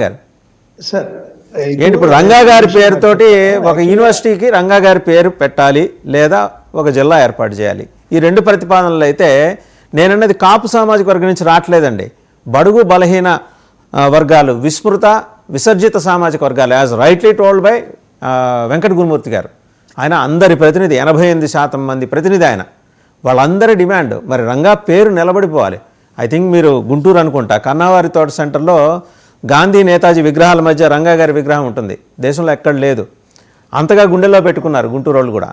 గారు సార్ ఏంటి ఇప్పుడు రంగా గారి పేరుతోటి ఒక యూనివర్సిటీకి రంగా గారి పేరు పెట్టాలి లేదా ఒక జిల్లా ఏర్పాటు చేయాలి. ఈ రెండు ప్రతిపాదనలు అయితే నేనన్నది కాపు సామాజిక వర్గం నుంచి రావట్లేదండి. బడుగు బలహీన వర్గాలు, విస్మృత విసర్జిత సామాజిక వర్గాలు, as rightly told by Venkata Gurumurthy garu. ఆయన అందరి ప్రతినిధి, 88% మంది ప్రతినిధి ఆయన. వాళ్ళందరి డిమాండ్ మరి రంగా పేరు నిలబడిపోవాలి. ఐ థింక్ మీరు గుంటూరు అనుకుంటా, కన్నావారి తోట సెంటర్లో గాంధీ నేతాజీ విగ్రహాల మధ్య రంగా గారి విగ్రహం ఉంటుంది. దేశంలో ఎక్కడ లేదు. అంతగా గుండెల్లో పెట్టుకున్నారు గుంటూరు వాళ్ళు కూడా.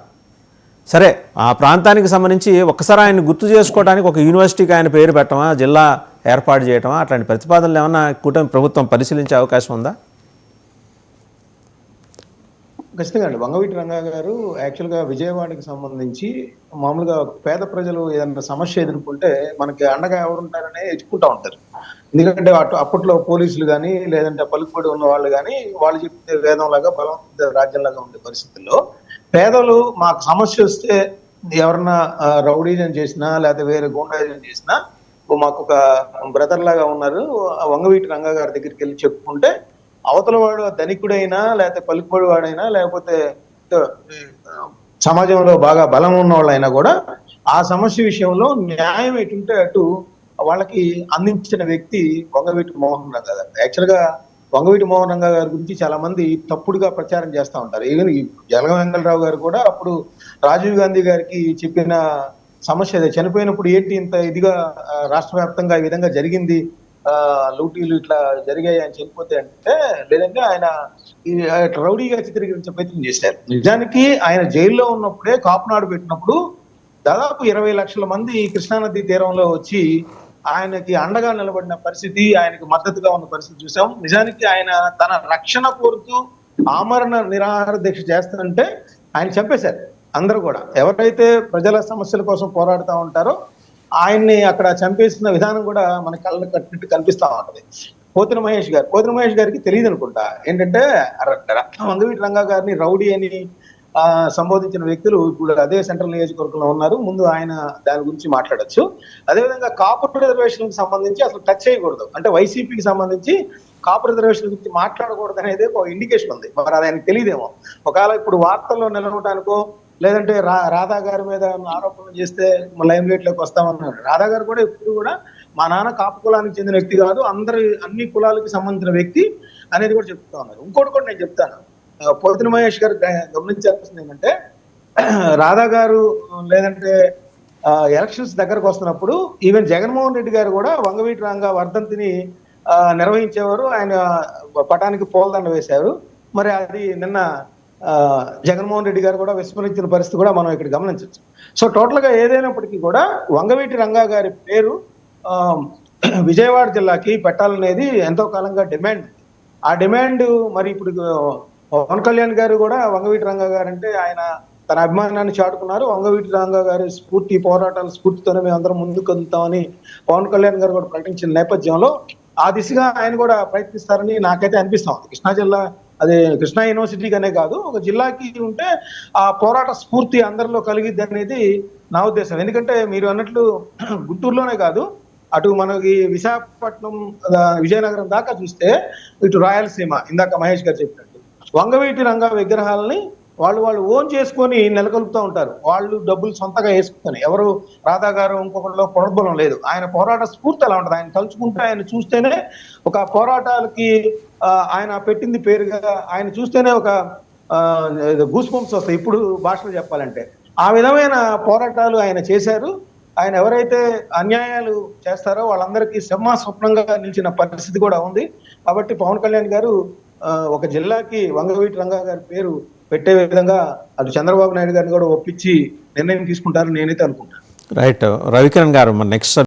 సరే, ఆ ప్రాంతానికి సంబంధించి ఒక్కసారి ఆయన గుర్తు చేసుకోవడానికి ఒక యూనివర్సిటీకి ఆయన పేరు పెట్టమా, జిల్లా ఏర్పాటు చేయటమా, అట్లాంటి ప్రతిపాదనలు ఏమన్నా కూటమి ప్రభుత్వం పరిశీలించే అవకాశం ఉందా? ఖచ్చితంగా అండి. వంగవీటి రంగా గారు యాక్చువల్గా విజయవాడకి సంబంధించి మామూలుగా పేద ప్రజలు ఏదైనా సమస్య ఎదుర్కొంటే మనకి అండగా ఎవరుంటారనే ఎదుర్కొంటూ ఉంటారు. ఎందుకంటే అప్పట్లో పోలీసులు కానీ లేదంటే పలుకుబడి ఉన్న వాళ్ళు కానీ వాళ్ళు చెప్తే వేదంలాగా బలం రాజ్యంలాగా ఉండే పరిస్థితుల్లో పేదలు మాకు సమస్య వస్తే ఎవరన్నా రౌడీజం చేసినా లేకపోతే వేరే గూండాయిజం చేసినా మాకు ఒక బ్రదర్ లాగా ఉన్నారు, వంగవీటి రంగా గారి దగ్గరికి వెళ్ళి చెప్పుకుంటే అవతల వాడు ధనికుడైనా లేకపోతే పలుకుబడి వాడైనా లేకపోతే సమాజంలో బాగా బలం ఉన్న వాళ్ళైనా కూడా ఆ సమస్య విషయంలో న్యాయం ఎటుంటే అటు వాళ్ళకి అందించిన వ్యక్తి వంగవీటి మోహన్ రంగా గారు. యాక్చువల్గా వంగవీటి మోహన్ రంగా గారి గురించి చాలా మంది తప్పుడుగా ప్రచారం చేస్తూ ఉంటారు. ఈవెన్ జలగ వెంగళరావు గారు కూడా అప్పుడు రాజీవ్ గాంధీ గారికి చెప్పిన సమస్య అదే, చనిపోయినప్పుడు ఏంటి ఇంత ఇదిగా రాష్ట్ర వ్యాప్తంగా ఈ విధంగా జరిగింది, లూటీలు ఇట్లా జరిగాయి అని చనిపోతే అంటే, లేదంటే ఆయన రౌడీగా చిత్రీకరించే ప్రయత్నం చేశారు. నిజానికి ఆయన జైల్లో ఉన్నప్పుడే కాపునాడు పెట్టినప్పుడు దాదాపు 20 లక్షల మంది కృష్ణానది తీరంలో వచ్చి ఆయనకి అండగా నిలబడిన పరిస్థితి, ఆయనకి మద్దతుగా ఉన్న పరిస్థితి చూసాం. నిజానికి ఆయన తన రక్షణ కోరుతూ ఆమరణ నిరాహార దీక్ష చేస్తానంటే ఆయన చంపేశారు. అందరూ కూడా ఎవరైతే ప్రజల సమస్యల కోసం పోరాడుతూ ఉంటారో ఆయన్ని అక్కడ చంపేసిన విధానం కూడా మన కళ్ళకు కట్టినట్టు కనిపిస్తా ఉంటది. పోతిన మహేష్ గారికి తెలియదు అనుకుంటా ఏంటంటే వంగవీటి రంగా గారిని రౌడీ అని సంబోధించిన వ్యక్తులు ఇప్పుడు అదే సెంట్రల్ నియోజకవర్గంలో ఉన్నారు. ముందు ఆయన దాని గురించి మాట్లాడచ్చు. అదేవిధంగా కాపు రిజర్వేషన్ కి సంబంధించి అసలు టచ్ చేయకూడదు, అంటే వైసీపీకి సంబంధించి కాపు రిజర్వేషన్ గురించి మాట్లాడకూడదు అనేది ఒక ఇండికేషన్ ఉంది. మరి అది ఆయనకు తెలియదేమో. ఒకవేళ ఇప్పుడు వార్తల్లో నిలవడానికో లేదంటే రాధా గారి మీద ఆరోపణలు చేస్తే లైమ్ లైట్ లోకి వస్తామన్నారు. రాధా గారు కూడా ఎప్పుడు కూడా మా నాన్న కాపు కులానికి చెందిన వ్యక్తి కాదు, అన్ని కులాలకి సంబంధించిన వ్యక్తి అనేది కూడా చెప్తా ఉన్నారు. ఇంకోటి కూడా నేను చెప్తాను, పోతిన మహేష్ గారు గమనించాల్సింది ఏంటంటే, రాధా గారు లేదంటే ఎలక్షన్స్ దగ్గరకు వస్తున్నప్పుడు ఈవెన్ జగన్మోహన్ రెడ్డి గారు కూడా వంగవీటి రంగా వర్ధంతిని నిర్వహించేవారు. ఆయన పటానికి పూలదండ వేశారు. మరి అది నిన్న జగన్మోహన్ రెడ్డి గారు కూడా విస్మరించిన పరిస్థితి కూడా మనం ఇక్కడ గమనించవచ్చు. సో టోటల్ గా ఏదైనప్పటికీ కూడా వంగవీటి రంగా గారి పేరు విజయవాడ జిల్లాకి పెట్టాలనేది ఎంతో కాలంగా డిమాండ్. ఆ డిమాండ్ మరి ఇప్పుడు పవన్ కళ్యాణ్ గారు కూడా వంగవీటి రంగా గారు అంటే ఆయన తన అభిమానాన్ని చాటుకున్నారు. వంగవీటి రంగా గారి పోరాటాల స్ఫూర్తితోనే మేము అందరం ముందుకు వెళ్తామని పవన్ కళ్యాణ్ గారు కూడా ప్రకటించిన నేపథ్యంలో ఆ దిశగా ఆయన కూడా ప్రయత్నిస్తారని నాకైతే అనిపిస్తా ఉంది. కృష్ణా జిల్లా అదే కృష్ణా యూనివర్సిటీగానే కాదు, ఒక జిల్లాకి ఉంటే ఆ పోరాట స్ఫూర్తి అందరిలో కలిగిద్ది అనేది నా ఉద్దేశం. ఎందుకంటే మీరు అన్నట్లు గుంటూరులోనే కాదు, అటు మనకి విశాఖపట్నం విజయనగరం దాకా చూస్తే ఇటు రాయలసీమ ఇందాక మహేష్ గారు చెప్పినట్టు వంగవీటి రంగా విగ్రహాలని వాళ్ళు ఓన్ చేసుకొని నెలకొల్పుతూ ఉంటారు. వాళ్ళు డబ్బులు సొంతగా వేసుకొని, ఎవరు రాధా గారు ఇంకొకరిలో పునర్బలం లేదు. ఆయన పోరాట స్ఫూర్తి అలా ఉంటుంది. ఆయన తలుచుకుంటే ఆయన చూస్తేనే ఒక పోరాటాలకి ఆయన పెట్టింది పేరుగా ఆయన చూస్తేనే ఒక గూస్ బంప్స్ వస్తాయి ఇప్పుడు భాషలో చెప్పాలంటే. ఆ విధమైన పోరాటాలు ఆయన చేశారు. ఆయన ఎవరైతే అన్యాయాలు చేస్తారో వాళ్ళందరికీ సింహస్వప్నంగా నిలిచిన పరిస్థితి కూడా ఉంది. కాబట్టి పవన్ కళ్యాణ్ గారు ఒక జిల్లాకి వంగవీటి రంగా గారి పేరు పెట్టే విధంగా అటు చంద్రబాబు నాయుడు గారిని కూడా ఒప్పించి నిర్ణయం తీసుకుంటారని నేనైతే అనుకుంటాను. రైట్ రవికిరణ్ గారు, నెక్స్ట్